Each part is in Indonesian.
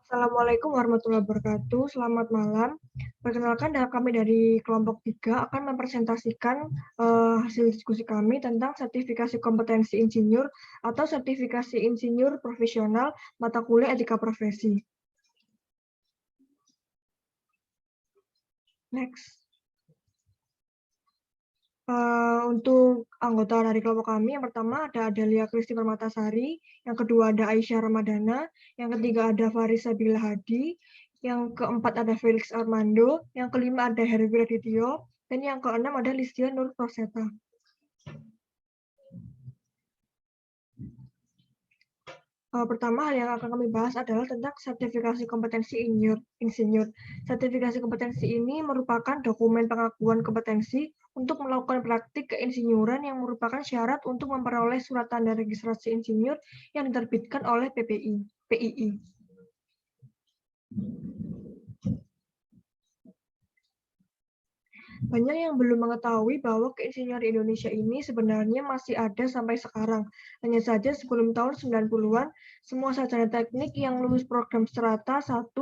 Assalamualaikum warahmatullahi wabarakatuh. Selamat malam. Perkenalkan, kami dari kelompok 3 akan mempresentasikan hasil diskusi kami tentang sertifikasi kompetensi insinyur atau sertifikasi insinyur profesional mata kuliah etika profesi. Next. Untuk anggota dari kelompok kami, yang pertama ada Adelia Kristi Permatasari, yang kedua ada Aisyah Ramadana, yang ketiga ada Farisa Bila Hadi, yang keempat ada Felix Armando, yang kelima ada Herwi Radityo, dan yang keenam ada Listia Nur Proseta. Pertama, hal yang akan kami bahas adalah tentang sertifikasi kompetensi insinyur. Sertifikasi kompetensi ini merupakan dokumen pengakuan kompetensi untuk melakukan praktik keinsinyuran yang merupakan syarat untuk memperoleh surat tanda registrasi insinyur yang diterbitkan oleh PII. Banyak yang belum mengetahui bahwa keinsinyuran di Indonesia ini sebenarnya masih ada sampai sekarang. Hanya saja sebelum tahun 90-an, semua sarjana teknik yang lulus program strata 1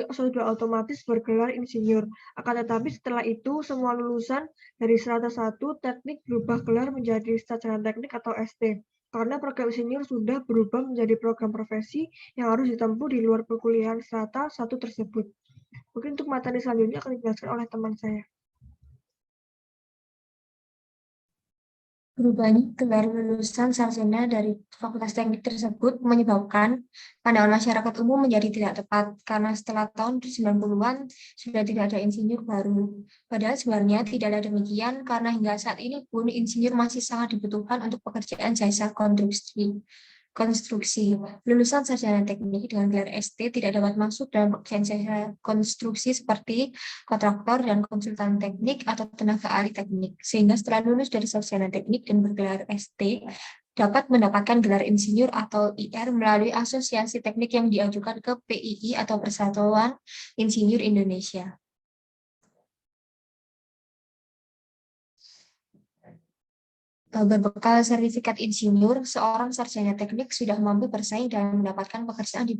sudah otomatis bergelar insinyur. Akan tetapi setelah itu, semua lulusan dari strata 1 teknik berubah gelar menjadi sarjana teknik atau ST. Karena program insinyur sudah berubah menjadi program profesi yang harus ditempuh di luar perkuliahan strata 1 tersebut. Mungkin untuk materi selanjutnya akan dijelaskan oleh teman saya. Berubahnya gelar lulusan sarjana dari fakultas teknik tersebut menyebabkan pandangan masyarakat umum menjadi tidak tepat karena setelah tahun 90-an sudah tidak ada insinyur baru. Padahal sebenarnya tidak ada demikian karena hingga saat ini pun insinyur masih sangat dibutuhkan untuk pekerjaan jasa konstruksi. Lulusan sarjana teknik dengan gelar ST tidak dapat masuk dalam pekerjaan jasa konstruksi seperti kontraktor dan konsultan teknik atau tenaga ahli teknik. Sehingga setelah lulus dari sarjana teknik dan bergelar ST, dapat mendapatkan gelar insinyur atau IR melalui asosiasi teknik yang diajukan ke PII atau Persatuan Insinyur Indonesia. Berbekal sertifikat insinyur, seorang sarjana teknik sudah mampu bersaing dan mendapatkan pekerjaan di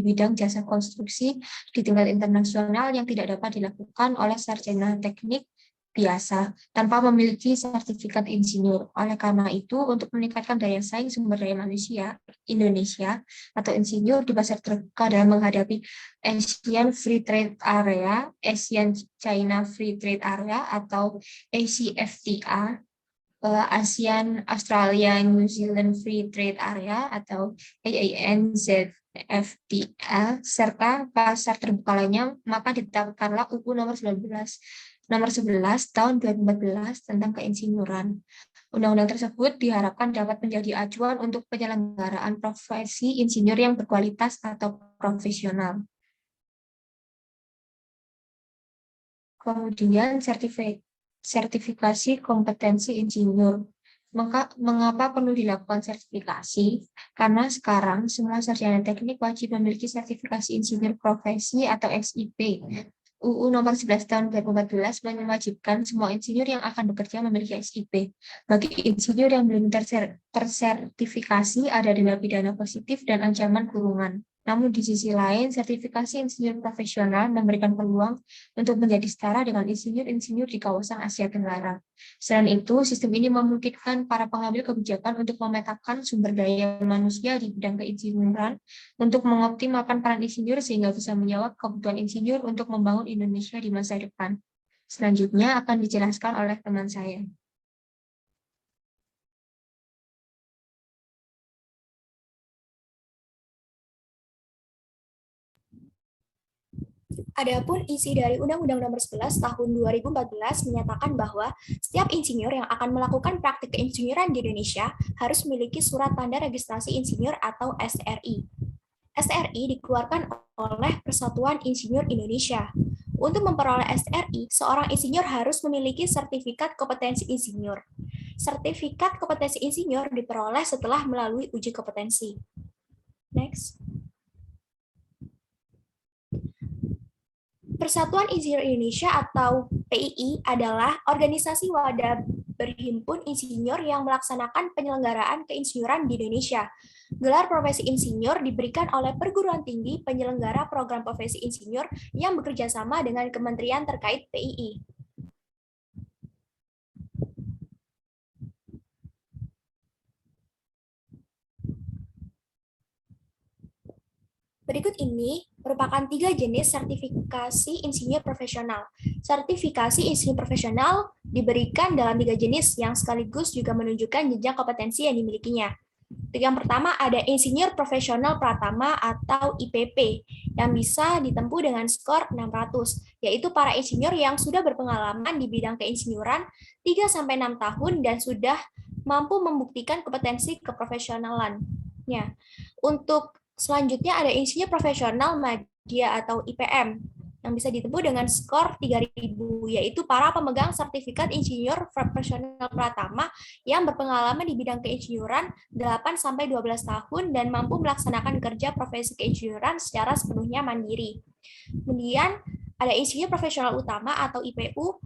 bidang jasa konstruksi di tingkat internasional yang tidak dapat dilakukan oleh sarjana teknik biasa tanpa memiliki sertifikat insinyur. Oleh karena itu, untuk meningkatkan daya saing sumber daya manusia Indonesia atau insinyur di pasar terbuka dalam menghadapi Asian Free Trade Area, Asian China Free Trade Area atau ACFTA, ASEAN Australia New Zealand Free Trade Area atau AANZFTA serta pasar terbuka lainnya, maka ditetapkanlah UU nomor 11 tahun 2014 tentang keinsinyuran. Undang-undang tersebut diharapkan dapat menjadi acuan untuk penyelenggaraan profesi insinyur yang berkualitas atau profesional. Kemudian sertifikasi kompetensi insinyur. Mengapa perlu dilakukan sertifikasi? Karena sekarang semua sarjana teknik wajib memiliki sertifikasi insinyur profesi atau SIP. UU nomor 11 tahun 2014 mewajibkan semua insinyur yang akan bekerja memiliki SIP. Bagi insinyur yang belum tersertifikasi ada denda pidana positif dan ancaman kurungan. Namun di sisi lain, sertifikasi insinyur profesional memberikan peluang untuk menjadi setara dengan insinyur-insinyur di kawasan Asia Tenggara. Selain itu, sistem ini memungkinkan para pengambil kebijakan untuk memetakan sumber daya manusia di bidang keinsinyuran untuk mengoptimalkan peran insinyur sehingga bisa menjawab kebutuhan insinyur untuk membangun Indonesia di masa depan. Selanjutnya akan dijelaskan oleh teman saya. Adapun isi dari Undang-Undang Nomor 11 Tahun 2014 menyatakan bahwa setiap insinyur yang akan melakukan praktik keinsinyuran di Indonesia harus memiliki surat tanda registrasi insinyur atau SRI. SRI dikeluarkan oleh Persatuan Insinyur Indonesia. Untuk memperoleh SRI, seorang insinyur harus memiliki sertifikat kompetensi insinyur. Sertifikat kompetensi insinyur diperoleh setelah melalui uji kompetensi. Next. Persatuan Insinyur Indonesia atau PII adalah organisasi wadah berhimpun insinyur yang melaksanakan penyelenggaraan keinsinyuran di Indonesia. Gelar profesi insinyur diberikan oleh perguruan tinggi penyelenggara program profesi insinyur yang bekerja sama dengan kementerian terkait PII. Berikut ini merupakan 3 jenis sertifikasi insinyur profesional. Sertifikasi insinyur profesional diberikan dalam 3 jenis yang sekaligus juga menunjukkan jenjang kompetensi yang dimilikinya. Yang pertama ada insinyur profesional pratama atau IPP yang bisa ditempuh dengan skor 600, yaitu para insinyur yang sudah berpengalaman di bidang keinsinyuran 3-6 tahun dan sudah mampu membuktikan kompetensi keprofesionalannya. Untuk selanjutnya ada insinyur profesional media atau IPM yang bisa ditempuh dengan skor 3.000, yaitu para pemegang sertifikat insinyur profesional pratama yang berpengalaman di bidang keinsinyuran 8-12 tahun dan mampu melaksanakan kerja profesi keinsinyuran secara sepenuhnya mandiri. Kemudian ada insinyur profesional utama atau IPU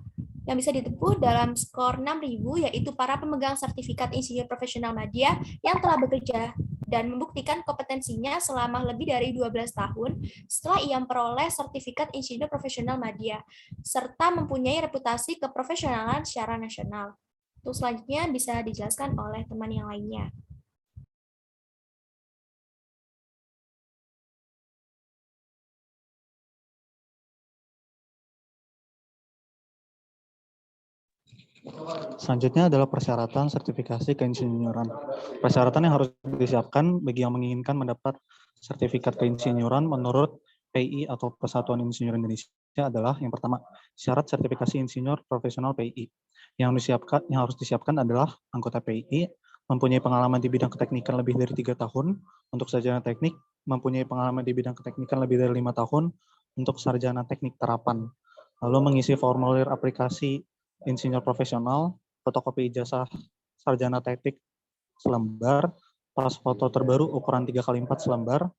yang bisa ditempuh dalam skor 6.000, yaitu para pemegang sertifikat insinyur profesional media yang telah bekerja dan membuktikan kompetensinya selama lebih dari 12 tahun setelah ia memperoleh sertifikat insinyur profesional media, serta mempunyai reputasi keprofesionalan secara nasional. Untuk selanjutnya bisa dijelaskan oleh teman yang lainnya. Selanjutnya adalah persyaratan sertifikasi keinsinyuran. Persyaratan yang harus disiapkan bagi yang menginginkan mendapat sertifikat keinsinyuran menurut PII atau Persatuan Insinyur Indonesia adalah yang pertama, syarat sertifikasi insinyur profesional PII. Yang harus disiapkan adalah anggota PII, mempunyai pengalaman di bidang keteknikan lebih dari 3 tahun untuk sarjana teknik, mempunyai pengalaman di bidang keteknikan lebih dari 5 tahun untuk sarjana teknik terapan. Lalu mengisi formulir aplikasi insinyur profesional, fotokopi ijazah sarjana teknik selembar, pas foto terbaru ukuran 3x4 selembar,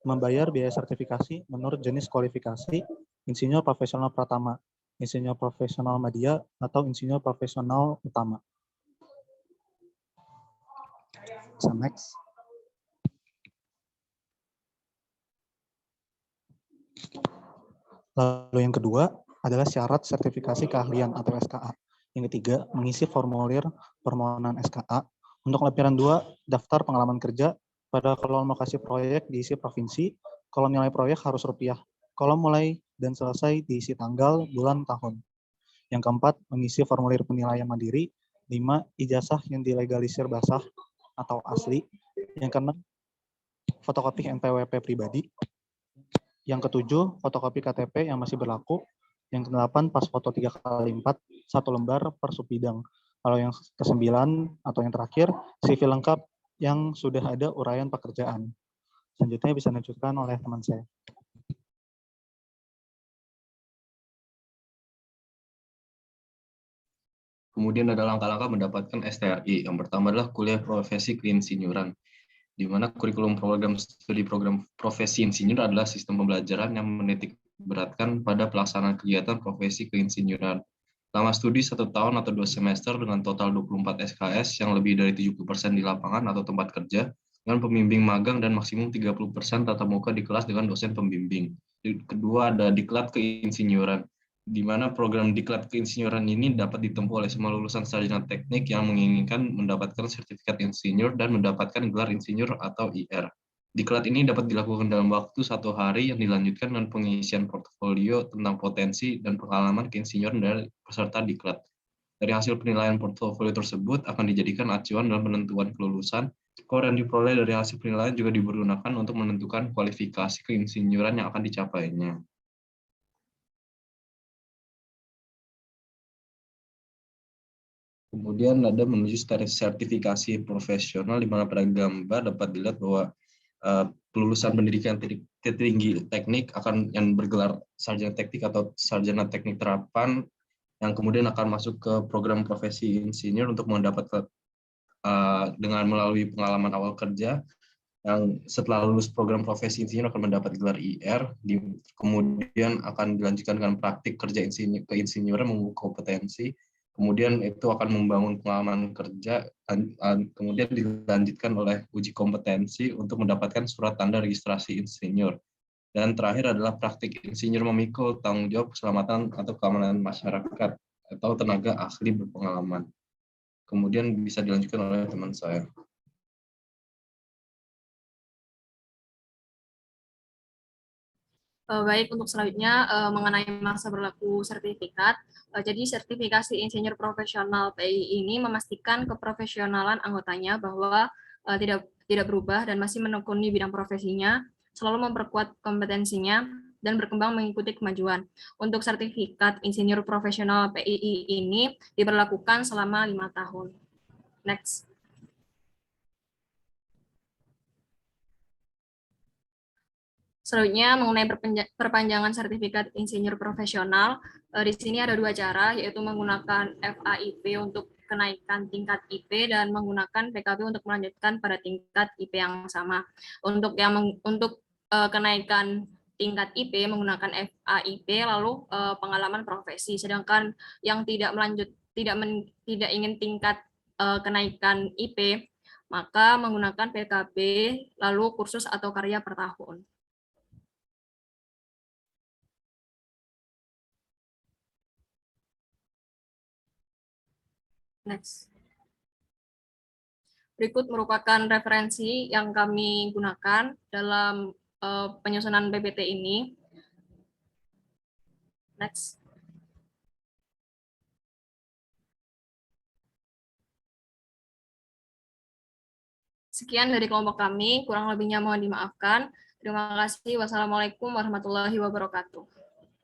membayar biaya sertifikasi menurut jenis kualifikasi insinyur profesional pratama, insinyur profesional media, atau insinyur profesional utama. Next. Lalu yang kedua adalah syarat sertifikasi keahlian atau SKA. Yang ketiga, mengisi formulir permohonan SKA. Untuk lembaran 2, daftar pengalaman kerja. Pada kolom lokasi proyek diisi provinsi, kolom nilai proyek harus rupiah. Kolom mulai dan selesai diisi tanggal, bulan, tahun. Yang keempat, mengisi formulir penilaian mandiri. 5, ijazah yang dilegalisir basah atau asli. Yang keenam, fotokopi NPWP pribadi. Yang ketujuh, fotokopi KTP yang masih berlaku. Yang kedelapan, pas foto 3x4, 1 lembar per subbidang. Kalau yang kesembilan atau yang terakhir, CV lengkap yang sudah ada uraian pekerjaan. Selanjutnya bisa dilanjutkan oleh teman saya. Kemudian ada langkah-langkah mendapatkan STRI. Yang pertama adalah kuliah profesi keinsinyuran, di mana kurikulum program studi program profesi insinyur adalah sistem pembelajaran yang menitik beratkan pada pelaksanaan kegiatan profesi keinsinyuran. Lama studi 1 tahun atau 2 semester dengan total 24 SKS yang lebih dari 70% di lapangan atau tempat kerja, dengan pembimbing magang dan maksimum 30% tatap muka di kelas dengan dosen pembimbing. Kedua ada diklat keinsinyuran, di mana program diklat keinsinyuran ini dapat ditempuh oleh semua lulusan sarjana teknik yang menginginkan mendapatkan sertifikat insinyur dan mendapatkan gelar insinyur atau IR. Diklat ini dapat dilakukan dalam waktu 1 hari yang dilanjutkan dengan pengisian portofolio tentang potensi dan pengalaman keinsinyuran dari peserta diklat. Dari hasil penilaian portofolio tersebut akan dijadikan acuan dalam penentuan kelulusan. Skor yang diperoleh dari hasil penilaian juga digunakan untuk menentukan kualifikasi keinsinyuran yang akan dicapainya. Kemudian ada menuju sertifikasi profesional, di mana pada gambar dapat dilihat bahwa kelulusan pendidikan tinggi teknik akan yang bergelar sarjana teknik atau sarjana teknik terapan yang kemudian akan masuk ke program profesi insinyur untuk mendapatkan dengan melalui pengalaman awal kerja yang setelah lulus program profesi insinyur akan mendapat gelar IR, kemudian akan dilanjutkan dengan praktik kerja keinsinyuran membuka kompetensi, Kemudian itu akan membangun pengalaman kerja, kemudian dilanjutkan oleh uji kompetensi untuk mendapatkan surat tanda registrasi insinyur. Dan terakhir adalah praktik insinyur memikul tanggung jawab keselamatan atau keamanan masyarakat atau tenaga ahli berpengalaman. Kemudian bisa dilanjutkan oleh teman saya. Baik, untuk selanjutnya mengenai masa berlaku sertifikat. Jadi sertifikasi insinyur profesional PI ini memastikan keprofesionalan anggotanya bahwa tidak berubah dan masih menekuni bidang profesinya, selalu memperkuat kompetensinya dan berkembang mengikuti kemajuan. Untuk sertifikat insinyur profesional PII ini diberlakukan selama 5 tahun. Next. Selanjutnya mengenai perpanjangan sertifikat insinyur profesional, di sini ada 2 cara, yaitu menggunakan FAIP untuk kenaikan tingkat IP dan menggunakan PKB untuk melanjutkan pada tingkat IP yang sama. Untuk kenaikan tingkat IP menggunakan FAIP lalu pengalaman profesi, sedangkan yang tidak ingin tingkat kenaikan IP maka menggunakan PKB lalu kursus atau karya per tahun. Next. Berikut merupakan referensi yang kami gunakan dalam penyusunan PPT ini. Next. Sekian dari kelompok kami, kurang lebihnya mohon dimaafkan. Terima kasih. Wassalamualaikum warahmatullahi wabarakatuh.